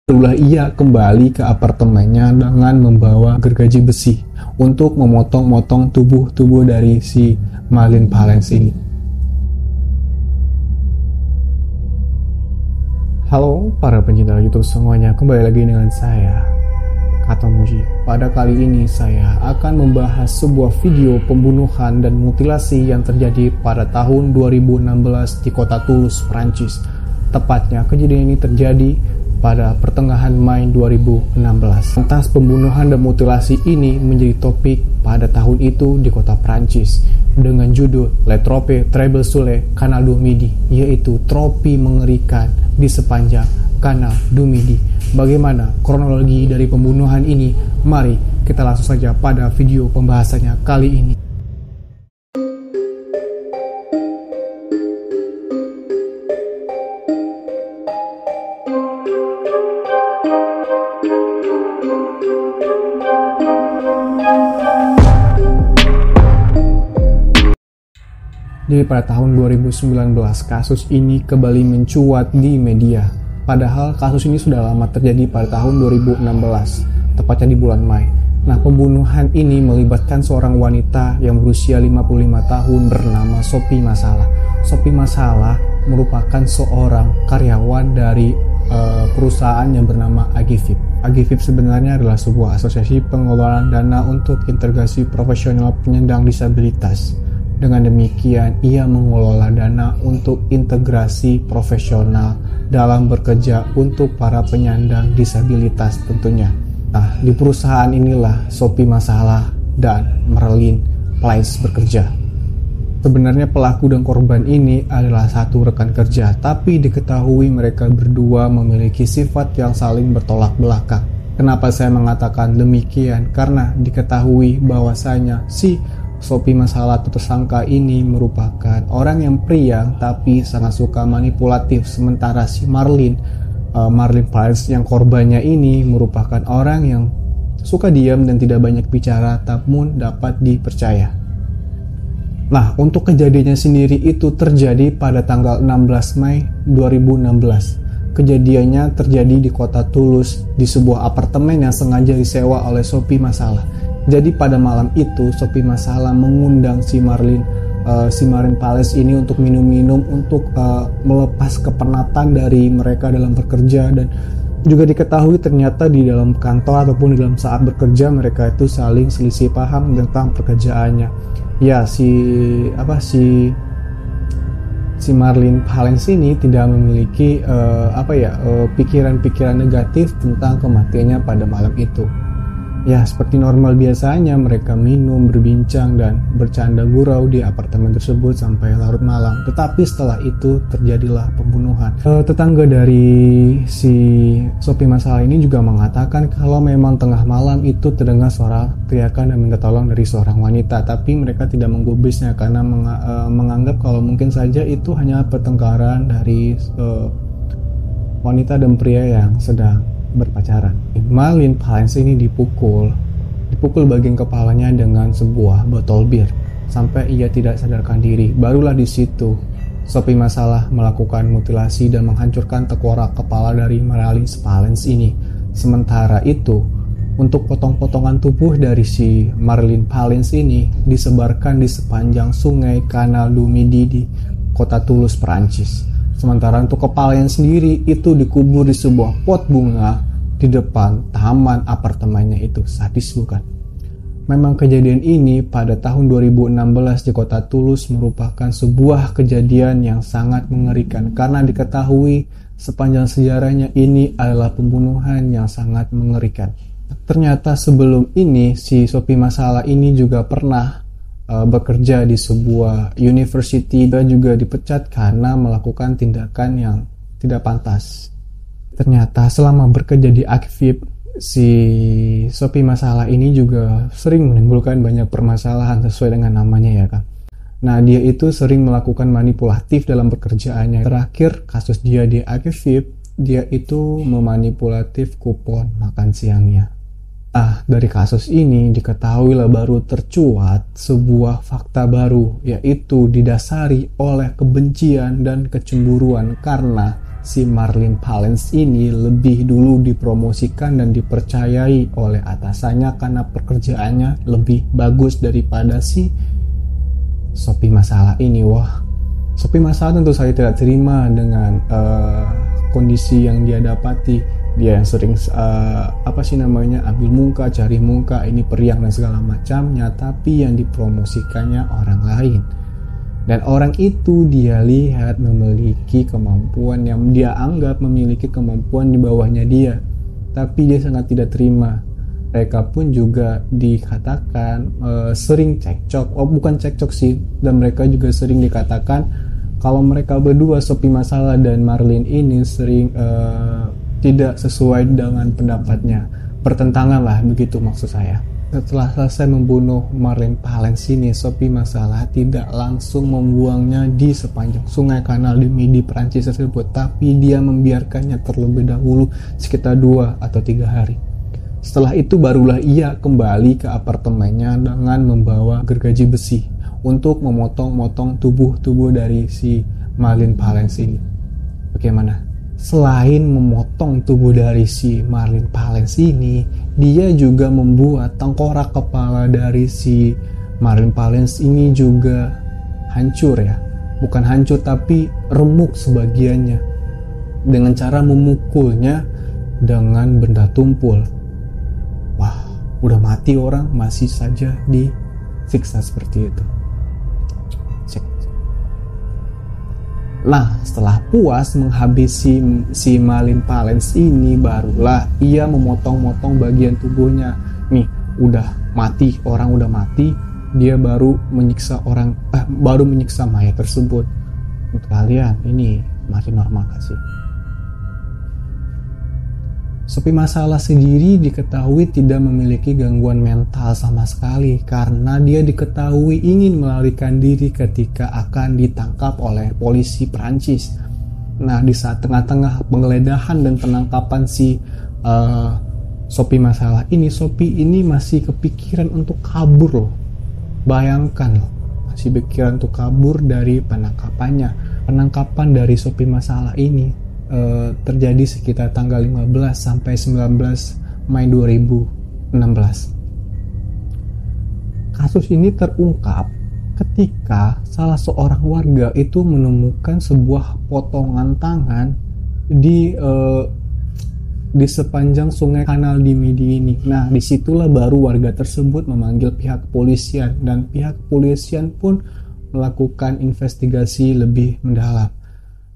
Barulah ia kembali ke apartemennya dengan membawa gergaji besi untuk memotong-motong tubuh dari si Marlene Palance ini. Halo para pencinta YouTube semuanya, kembali lagi dengan saya, Kato Muji. Pada kali ini saya akan membahas sebuah video pembunuhan dan mutilasi yang terjadi pada tahun 2016 di kota Toulouse, Prancis. Tepatnya kejadian ini terjadi pada pertengahan Mei 2016. Lantas pembunuhan dan mutilasi ini menjadi topik pada tahun itu di kota Prancis dengan judul Le Trope Terrible sur le Canal du Midi, yaitu tropi mengerikan di sepanjang Canal du Midi. Bagaimana kronologi dari pembunuhan ini? Mari kita langsung saja pada video pembahasannya kali ini. Jadi pada tahun 2019 kasus ini kembali mencuat di media. Padahal kasus ini sudah lama terjadi pada tahun 2016, tepatnya di bulan Mei. Nah, pembunuhan ini melibatkan seorang wanita yang berusia 55 tahun bernama Sophie Massalah. Sophie Massalah merupakan seorang karyawan dari perusahaan yang bernama Agifib. Agifib sebenarnya adalah sebuah asosiasi pengelolaan dana untuk integrasi profesional penyandang disabilitas. Dengan demikian, ia mengelola dana untuk integrasi profesional dalam bekerja untuk para penyandang disabilitas tentunya. Nah, di perusahaan inilah Sophie Massalah dan Marlene Palance bekerja. Sebenarnya pelaku dan korban ini adalah satu rekan kerja, tapi diketahui mereka berdua memiliki sifat yang saling bertolak belakang. Kenapa saya mengatakan demikian? Karena diketahui bahwasanya si Sophie Massalah atau tersangka ini merupakan orang yang priang tapi sangat suka manipulatif, sementara si Marlene Palance yang korbannya ini merupakan orang yang suka diam dan tidak banyak bicara namun dapat dipercaya. Nah, untuk kejadiannya sendiri itu terjadi pada tanggal 16 Mei 2016. Kejadiannya terjadi di kota Toulouse di sebuah apartemen yang sengaja disewa oleh Sophie Massalah. Jadi pada malam itu Sophie Massalah mengundang si Marlene Palance ini untuk minum-minum untuk melepas kepenatan dari mereka dalam bekerja, dan juga diketahui ternyata di dalam kantor ataupun di dalam saat bekerja mereka itu saling selisih paham tentang pekerjaannya. Ya, si Marlene Palance ini tidak memiliki pikiran-pikiran negatif tentang kematiannya pada malam itu. Ya, seperti normal biasanya mereka minum, berbincang, dan bercanda gurau di apartemen tersebut sampai larut malam. Tetapi setelah itu terjadilah pembunuhan. Tetangga dari si Sophie Massalah ini juga mengatakan kalau memang tengah malam itu terdengar suara teriakan dan minta tolong dari seorang wanita. Tapi mereka tidak menggubrisnya karena menganggap kalau mungkin saja itu hanya pertengkaran dari wanita dan pria yang sedang berpacaran. Marlene Palance ini dipukul bagian kepalanya dengan sebuah botol bir sampai ia tidak sadarkan diri. Barulah di situ Sophie Massalah melakukan mutilasi dan menghancurkan tengkorak kepala dari Marlene Palance ini. Sementara itu, untuk potong-potongan tubuh dari si Marlene Palance ini disebarkan di sepanjang sungai Canal du Midi di kota Toulouse, Prancis. Sementara untuk kepalanya sendiri itu dikubur di sebuah pot bunga di depan taman apartemennya itu. Sadis bukan? Memang kejadian ini pada tahun 2016 di kota Toulouse merupakan sebuah kejadian yang sangat mengerikan karena diketahui sepanjang sejarahnya ini adalah pembunuhan yang sangat mengerikan. Ternyata sebelum ini si Sophie Massalah ini juga pernah bekerja di sebuah university dan juga dipecat karena melakukan tindakan yang tidak pantas. Ternyata selama bekerja di Agifib, si Sophie Massalah ini juga sering menimbulkan banyak permasalahan sesuai dengan namanya ya kan. Nah, dia itu sering melakukan manipulatif dalam pekerjaannya. Terakhir kasus dia di Agifib, dia itu memanipulatif kupon makan siangnya. Nah, dari kasus ini diketahui baru tercuat sebuah fakta baru, yaitu didasari oleh kebencian dan kecemburuan karena si Marlin Palens ini lebih dulu dipromosikan dan dipercayai oleh atasannya karena pekerjaannya lebih bagus daripada si Sophie Masala ini. Wah, Sophie Masala tentu saja tidak terima dengan kondisi yang dia dapati. Dia yang sering ambil muka, cari muka, ini periang dan segala macamnya, tapi yang dipromosikannya orang lain. Dan orang itu dia lihat memiliki kemampuan yang dia anggap memiliki kemampuan di bawahnya dia, tapi dia sangat tidak terima. Mereka pun juga dikatakan sering cekcok, bukan cekcok sih, dan mereka juga sering dikatakan kalau mereka berdua, Sophie Masala dan Marlin ini sering tidak sesuai dengan pendapatnya, bertentangan lah, begitu maksud saya. Setelah selesai membunuh Marlin Palens ini, Sophie Masala tidak langsung membuangnya di sepanjang sungai Kanal di Midi Prancis tersebut, tapi dia membiarkannya terlebih dahulu sekitar 2 atau 3 hari. Setelah itu barulah ia kembali ke apartemennya dengan membawa gergaji besi untuk memotong-motong tubuh dari si Marlin Palens ini. Bagaimana? Selain memotong tubuh dari si Marlin Palens ini, dia juga membuat tengkorak kepala dari si Marlin Palens ini juga hancur ya. Bukan hancur tapi remuk sebagiannya, dengan cara memukulnya dengan benda tumpul. Wah, udah mati orang masih saja disiksa seperti itu. Nah, setelah puas menghabisi si Marlin Palens ini, barulah ia memotong-motong bagian tubuhnya. Nih, udah mati, orang udah mati, dia baru menyiksa mayat tersebut. Untuk kalian, ini masih normal gak sih? Sophie Masala sendiri diketahui tidak memiliki gangguan mental sama sekali karena dia diketahui ingin melarikan diri ketika akan ditangkap oleh polisi Prancis. Nah, di saat tengah-tengah penggeledahan dan penangkapan si Sophie Masala ini, Sophie ini masih kepikiran untuk kabur loh. Bayangkan loh, masih pikiran untuk kabur dari penangkapannya. Penangkapan dari Sophie Masala ini terjadi sekitar tanggal 15 sampai 19 Mei 2016. Kasus ini terungkap ketika salah seorang warga itu menemukan sebuah potongan tangan di sepanjang sungai Kanal di Midi ini. Nah, disitulah baru warga tersebut memanggil pihak kepolisian dan pihak kepolisian pun melakukan investigasi lebih mendalam.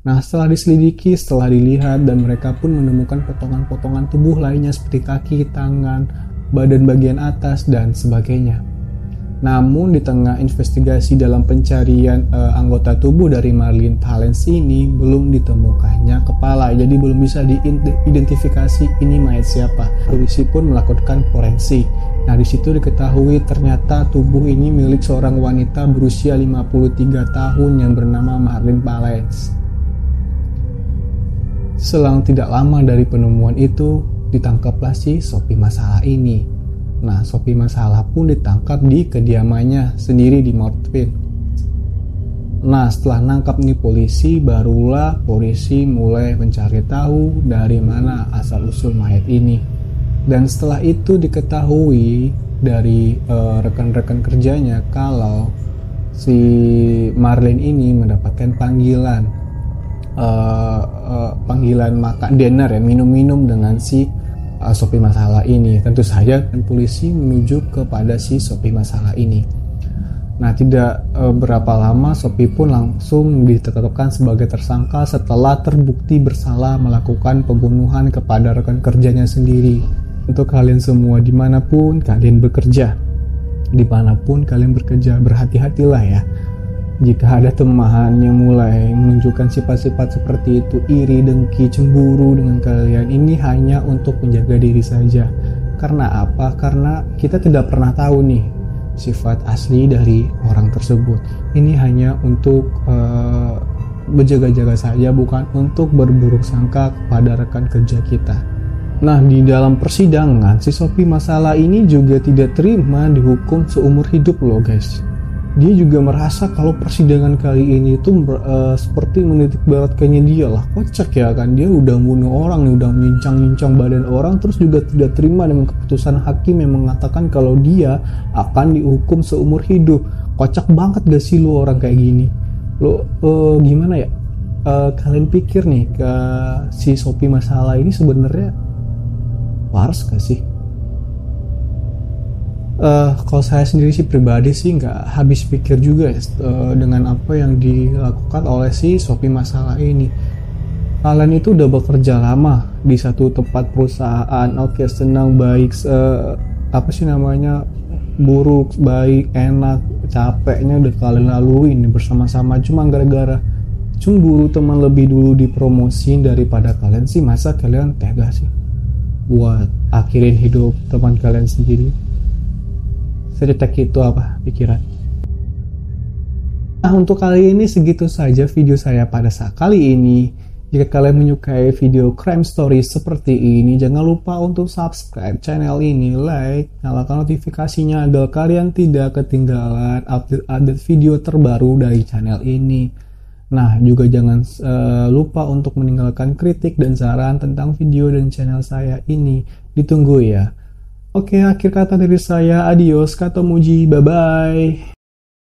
Nah, setelah diselidiki, setelah dilihat, dan mereka pun menemukan potongan-potongan tubuh lainnya seperti kaki, tangan, badan bagian atas, dan sebagainya. Namun, di tengah investigasi dalam pencarian anggota tubuh dari Marlin Palens ini, belum ditemukannya kepala. Jadi, belum bisa diidentifikasi ini mayat siapa. Polisi pun melakukan forensik. Nah, di situ diketahui ternyata tubuh ini milik seorang wanita berusia 53 tahun yang bernama Marlin Palens. Selang tidak lama dari penemuan itu, ditangkaplah si Sophie Masala ini. Nah, Sophie Masala pun ditangkap di kediamannya sendiri di Mortville. Nah, setelah nangkap nih polisi, barulah polisi mulai mencari tahu dari mana asal-usul mayat ini. Dan setelah itu diketahui dari rekan-rekan kerjanya kalau si Marlin ini mendapatkan panggilan makan dinner ya, minum-minum dengan si Sophie Masala ini. Tentu saja polisi menuju kepada si Sophie Masala ini. Nah, tidak berapa lama Sophie pun langsung ditetapkan sebagai tersangka setelah terbukti bersalah melakukan pembunuhan kepada rekan kerjanya sendiri. Untuk kalian semua dimanapun kalian bekerja, berhati-hatilah ya. Jika ada teman yang mulai menunjukkan sifat-sifat seperti itu, iri, dengki, cemburu dengan kalian, ini hanya untuk menjaga diri saja. Karena apa? Karena kita tidak pernah tahu nih sifat asli dari orang tersebut. Ini hanya untuk berjaga-jaga saja, bukan untuk berburuk sangka kepada rekan kerja kita. Nah, di dalam persidangan, si Sophie Masala ini juga tidak terima dihukum seumur hidup loh guys. dia juga merasa kalau persidangan kali ini itu seperti menitik beratkannya dia lah. Kocak ya kan, dia udah bunuh orang nih, udah menyincang-nyincang badan orang, terus juga tidak terima dengan keputusan hakim yang mengatakan kalau dia akan dihukum seumur hidup. Kocak banget gak sih lu orang kayak gini? Lo gimana ya? Kalian pikir nih ke si Sophie Masala ini sebenarnya waras gak sih? Kalau saya sendiri sih pribadi sih nggak habis pikir juga ya, dengan apa yang dilakukan oleh si Sophie Masala ini. Kalian itu udah bekerja lama di satu tempat perusahaan, oke, senang, baik, apa sih namanya, buruk, baik, enak, capeknya udah kalian laluin bersama-sama, cuma gara-gara cemburu teman lebih dulu dipromosin daripada kalian sih. Masa kalian tega sih buat akhirin hidup teman kalian sendiri? Sedetek itu apa pikiran? Nah, untuk kali ini segitu saja video saya pada saat kali ini. Jika kalian menyukai video crime story seperti ini, jangan lupa untuk subscribe channel ini, like, nyalakan notifikasinya agar kalian tidak ketinggalan update video terbaru dari channel ini. Nah, juga jangan lupa untuk meninggalkan kritik dan saran tentang video dan channel saya ini. Ditunggu ya. Oke, akhir kata dari saya, adios, kata muji, bye-bye.